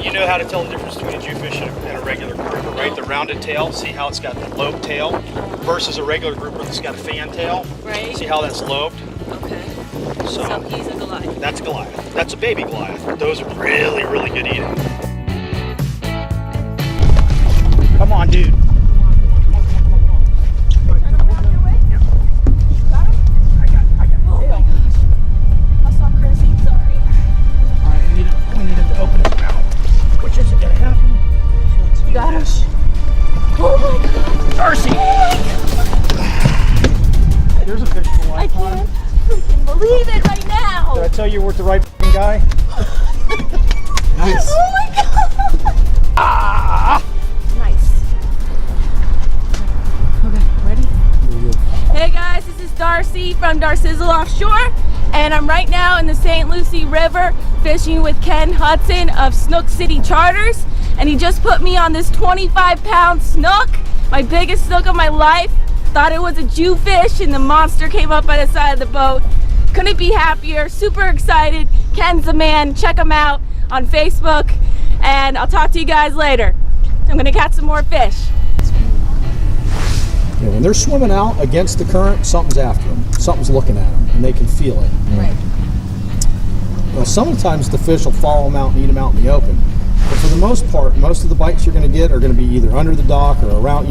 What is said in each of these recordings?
you know how to tell the difference between a Jewfish and a regular grouper, right? The rounded tail, see how it's got the lobed tail versus a regular grouper that's got a fan tail. Right. See how that's lobed? Okay. So he's a Goliath. That's Goliath. That's a baby Goliath. But those are really, really good eating. Come on, dude. Got us. Oh my God. Darcy! There's a fish for I can't freaking believe it right now. Did I tell you we're the right guy? Nice. Oh my God. Ah! Nice. Okay, ready? Hey guys, this is Darcy from Darcizzle Offshore, and I'm right now in the St. Lucie River fishing with Ken Hudson of Snook City Charters. And he just put me on this 25-pound snook, my biggest snook of my life. Thought it was a Jewfish, and the monster came up by the side of the boat. Couldn't be happier, super excited. Ken's the man, check him out on Facebook, and I'll talk to you guys later. I'm gonna catch some more fish. Yeah, when they're swimming out against the current, something's after them. Something's looking at them, and they can feel it. Right. Well, sometimes the fish will follow them out and eat them out in the open. But for the most part, most of the bites you're going to get are going to be either under the dock or around,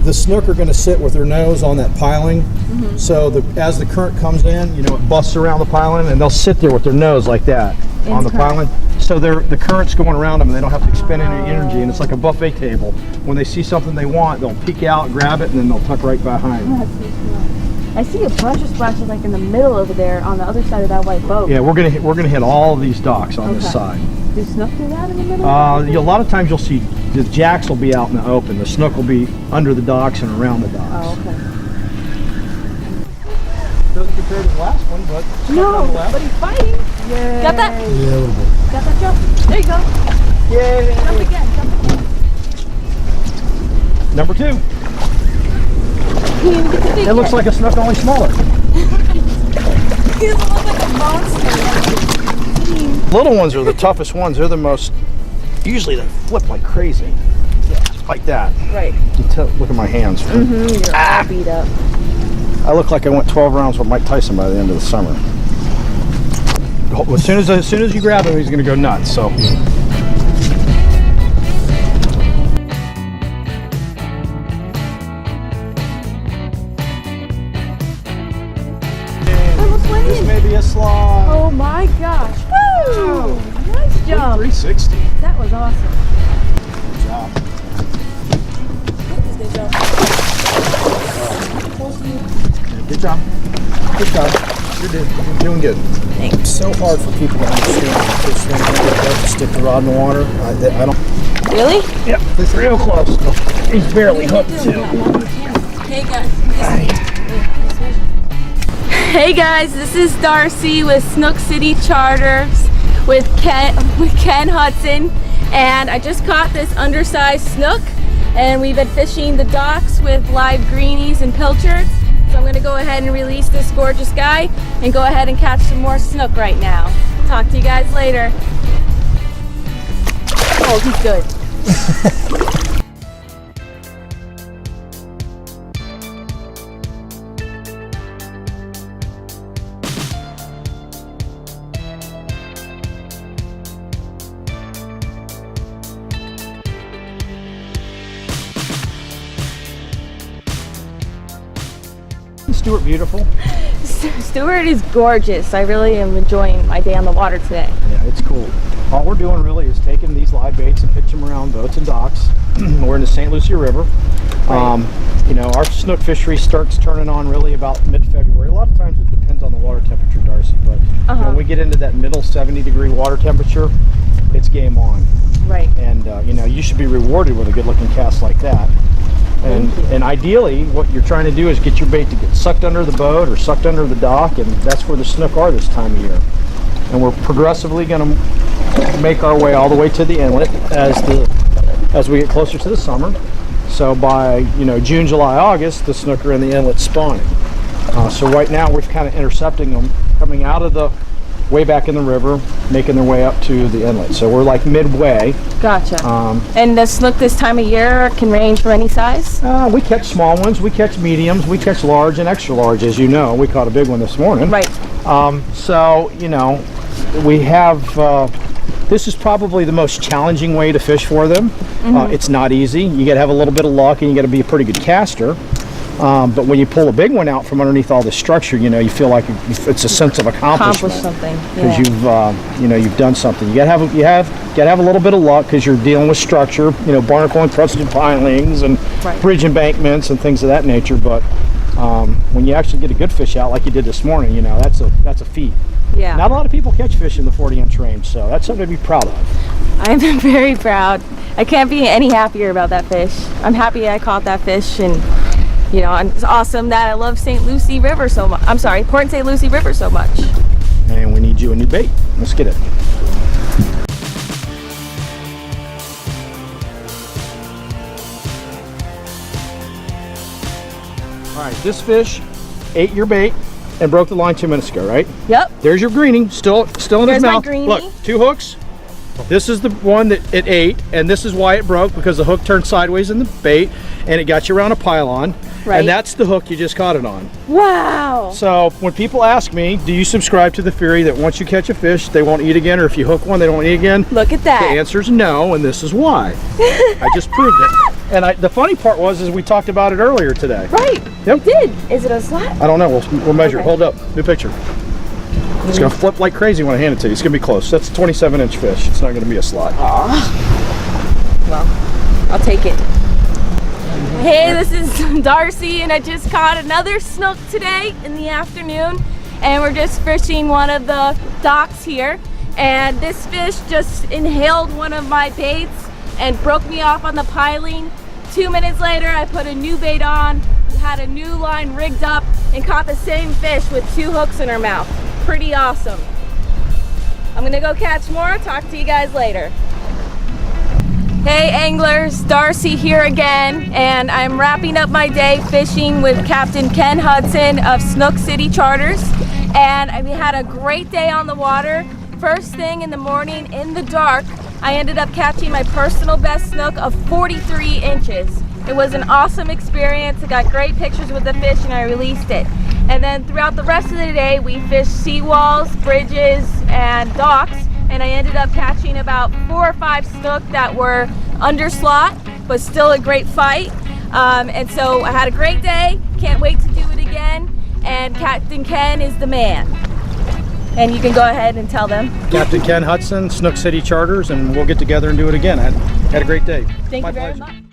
the snook are going to sit with their nose on that piling. Mm-hmm. So as the current comes in, it busts around the piling, and they'll sit there with their nose like that on the piling. So the current's going around them, and they don't have to expend any energy, and it's like a buffet table. When they see something they want, they'll peek out, grab it, and then they'll tuck right behind. I see a bunch of splashes like in the middle over there on the other side of that white boat. Yeah, we're gonna hit all of these docks on this side. Do snook do that in the middle? A lot of times you'll see the jacks will be out in the open. The snook will be under the docks and around the docks. Oh, okay. Doesn't compare to the last one, but no, but he's fighting. Yay. Got that? Yeah, a little bit. Got that jump? There you go. Yay! Jump again. Jump again. Number 2. It looks like a snook, only smaller. He doesn't look like a monster. Little ones are the toughest ones. They're the most. Usually they flip like crazy. Yeah, like that. Right. Look at my hands. You're all beat up. I look like I went 12 rounds with Mike Tyson by the end of the summer. As soon as you grab him, he's going to go nuts. So. This may be a slide. Oh my gosh. Woo! Nice jump. 360. That was awesome. Good job. Good job. Good job. Good job. You're doing good. Thanks. It's so hard for people to understand when fish swim to stick the rod in the water. I don't. Really? Yep. It's real close. He's barely hooked too. Hey guys. Hey guys, this is Darcy with Snook City Charters with Ken Hudson, and I just caught this undersized snook, and we've been fishing the docks with live greenies and pilchards. So I'm gonna go ahead and release this gorgeous guy and go ahead and catch some more snook right now. Talk to you guys later. Oh, he's good. Stuart beautiful? Stuart is gorgeous. I really am enjoying my day on the water today. Yeah, it's cool. All we're doing really is taking these live baits and pitching them around boats and docks. We're in the St. Lucie River. Right. Our snook fishery starts turning on really about mid-February. A lot of times it depends on the water temperature, Darcy, but when we get into that middle 70-degree water temperature, it's game on. Right. And you should be rewarded with a good-looking cast like that. And ideally, what you're trying to do is get your bait to get sucked under the boat or sucked under the dock, and that's where the snook are this time of year. And we're progressively going to make our way all the way to the inlet as we get closer to the summer. So by June, July, August, the snook are in the inlet spawning. So right now we're kind of intercepting them coming out of the way back in the river, making their way up to the inlet. So we're like midway. Gotcha. And the snook this time of year can range from any size? We catch small ones, we catch mediums, we catch large and extra large, as you know. We caught a big one this morning. Right. So, you know, we have, this is probably the most challenging way to fish for them. It's not easy. You got to have a little bit of luck and you got to be a pretty good caster. But when you pull a big one out from underneath all the structure, you know, you feel like it's a sense of accomplishment. Accomplish something. Because Yeah. you've done something. You gotta have a little bit of luck because you're dealing with structure, you know, barnacle encrusted pilings and Right. bridge embankments and things of that nature. But when you actually get a good fish out like you did this morning, you know, that's a feat. Yeah. Not a lot of people catch fish in the 40-inch range, so that's something to be proud of. I'm very proud. I can't be any happier about that fish. I'm happy I caught that fish, and you know, and it's awesome that I love St. Lucie River so much. I'm sorry, Port St. Lucie River so much. And we need you a new bait. Let's get it. All right, this fish ate your bait and broke the line 2 minutes ago, right? Yep. There's your greening, still in his There's my mouth. greenie. Look, 2 hooks. This is the one that it ate, and this is why it broke, because the hook turned sideways in the bait, and it got you around a pylon. Right. And that's the hook you just caught it on. Wow. So when people ask me, do you subscribe to the theory that once you catch a fish, they won't eat again, or if you hook one, they don't eat again? Look at The that. answer is no, and this is why. I just proved it. And the funny part was, is we talked about it earlier today. Right. Yep. You did. Is it a slot? I don't know. We'll measure. Okay. Hold up. New picture. It's going to flip like crazy when I hand it to you. It's going to be close. That's a 27-inch fish. It's not going to be a slot. Well, I'll take it. Hey, this is Darcy, and I just caught another snook today in the afternoon, and we're just fishing one of the docks here, and this fish just inhaled one of my baits and broke me off on the piling. 2 minutes later, I put a new bait on, had a new line rigged up, and caught the same fish with 2 hooks in her mouth. Pretty awesome. I'm gonna go catch more. Talk to you guys later. Hey anglers, Darcy here again, and I'm wrapping up my day fishing with Captain Ken Hudson of Snook City Charters, and we had a great day on the water. First thing in the morning, in the dark, I ended up catching my personal best snook of 43 inches. It was an awesome experience. I got great pictures with the fish and I released it. And then throughout the rest of the day, we fished seawalls, bridges, and docks, and I ended up catching about 4 or 5 snook that were under slot, but still a great fight. And so I had a great day. Can't wait to do it again. And Captain Ken is the man. And you can go ahead and tell them. Captain Ken Hudson, Snook City Charters, and we'll get together and do it again. I had a great day. Thank My you very pleasure. much.